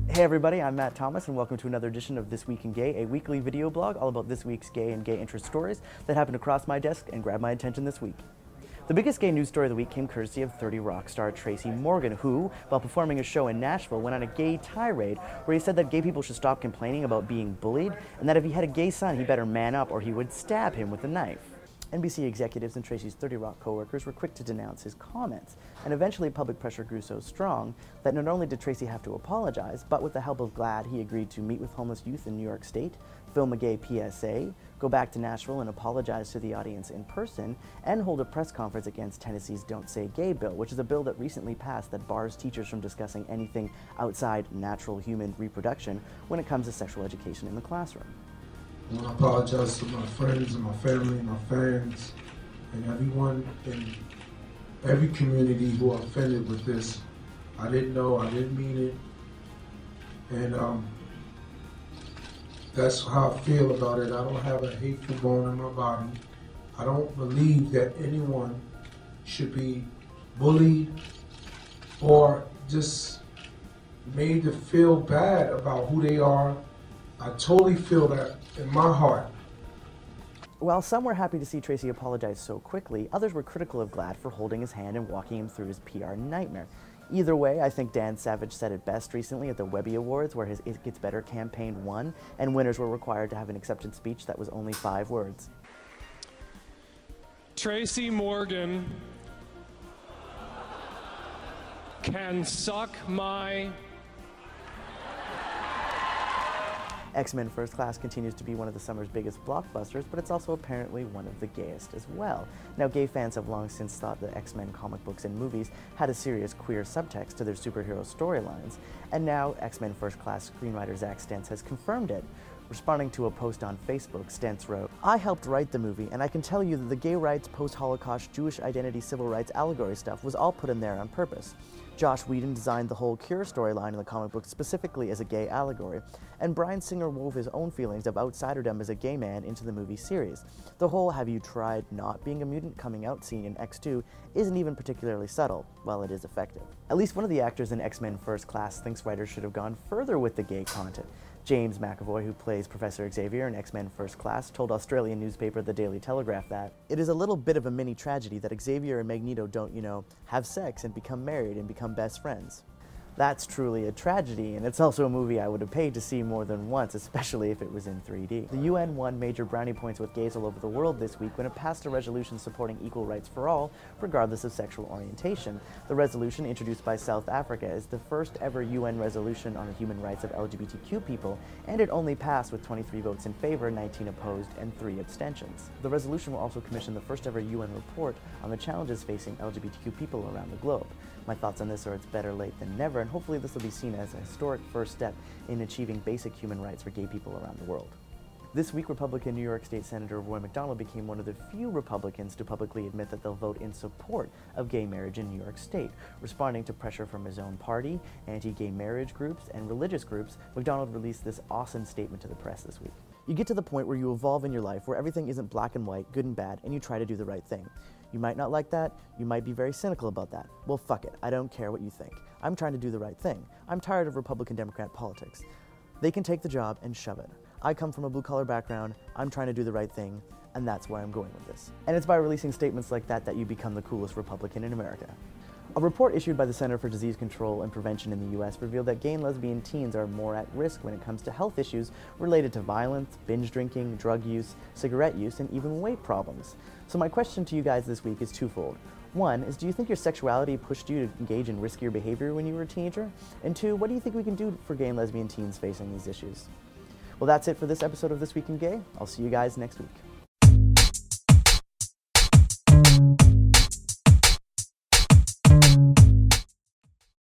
Hey everybody, I'm Matt Thomas and welcome to another edition of This Week in Gay, a weekly video blog all about this week's gay and gay interest stories that happened to cross my desk and grab my attention this week. The biggest gay news story of the week came courtesy of 30 Rock star Tracey Morgan, who, while performing a show in Nashville, went on a gay tirade where he said that gay people should stop complaining about being bullied and that if he had a gay son, he better man up or he would stab him with a knife. NBC executives and Tracey's 30 Rock co-workers were quick to denounce his comments, and eventually public pressure grew so strong that not only did Tracey have to apologize, but with the help of GLAAD, he agreed to meet with homeless youth in New York State, film a gay PSA, go back to Nashville and apologize to the audience in person, and hold a press conference against Tennessee's Don't Say Gay bill, which is a bill that recently passed that bars teachers from discussing anything outside natural human reproduction when it comes to sexual education in the classroom. I apologize to my friends and my family and my fans and everyone in every community who are offended with this. I didn't know, I didn't mean it, and that's how I feel about it. I don't have a hateful bone in my body. I don't believe that anyone should be bullied or just made to feel bad about who they are. I totally feel that in my heart. While some were happy to see Tracey apologize so quickly, others were critical of GLAAD for holding his hand and walking him through his PR nightmare. Either way, I think Dan Savage said it best recently at the Webby Awards, where his It Gets Better campaign won, and winners were required to have an acceptance speech that was only 5 words. Tracy Morgan can suck my... XMen First Class continues to be one of the summer's biggest blockbusters, but it's also apparently one of the gayest as well. Now, gay fans have long since thought that X-Men comic books and movies had a serious queer subtext to their superhero storylines, and now X-Men First Class screenwriter Zach Stentz has confirmed it. Responding to a post on Facebook, Stentz wrote, "I helped write the movie, and I can tell you that the gay rights, post-Holocaust, Jewish identity, civil rights allegory stuff was all put in there on purpose. Josh Whedon designed the whole Cure storyline in the comic book specifically as a gay allegory, and Bryan Singer wove his own feelings of outsiderdom as a gay man into the movie series. The whole 'have you tried not being a mutant' coming out scene in X2 isn't even particularly subtle, while it is effective." At least one of the actors in X-Men First Class thinks writers should have gone further with the gay content. James Mcavoy, who plays Professor Xavier in X-Men First Class, told Australian newspaper The Daily Telegraph that, "It is a little bit of a mini tragedy that Xavier and Magneto don't, have sex and become married and become best friends." That's truly a tragedy, and it's also a movie I would have paid to see more than once, especially if it was in 3D. The UN won major brownie points with gays all over the world this week when it passed a resolution supporting equal rights for all, regardless of sexual orientation. The resolution, introduced by South Africa, is the first ever UN resolution on the human rights of LGBTQ people, and it only passed with 23 votes in favor, 19 opposed, and 3 abstentions. The resolution will also commission the first ever UN report on the challenges facing LGBTQ people around the globe. My thoughts on this are it's better late than never, and hopefully this will be seen as a historic first step in achieving basic human rights for gay people around the world. This week, Republican New York State Senator Roy MacDonald became one of the few Republicans to publicly admit that they'll vote in support of gay marriage in New York State. Responding to pressure from his own party, anti-gay marriage groups, and religious groups, MacDonald released this awesome statement to the press this week. "You get to the point where you evolve in your life where everything isn't black and white, good and bad, and you try to do the right thing. You might not like that, you might be very cynical about that. Well, fuck it, I don't care what you think. I'm trying to do the right thing. I'm tired of Republican-Democrat politics. They can take the job and shove it. I come from a blue-collar background, I'm trying to do the right thing, and that's where I'm going with this." And it's by releasing statements like that that you become the coolest Republican in America. A report issued by the Center for Disease Control and Prevention in the U.S. revealed that gay and lesbian teens are more at risk when it comes to health issues related to violence, binge drinking, drug use, cigarette use, and even weight problems. So my question to you guys this week is twofold. One is, do you think your sexuality pushed you to engage in riskier behavior when you were a teenager? And 2, what do you think we can do for gay and lesbian teens facing these issues? Well, that's it for this episode of This Week in Gay. I'll see you guys next week.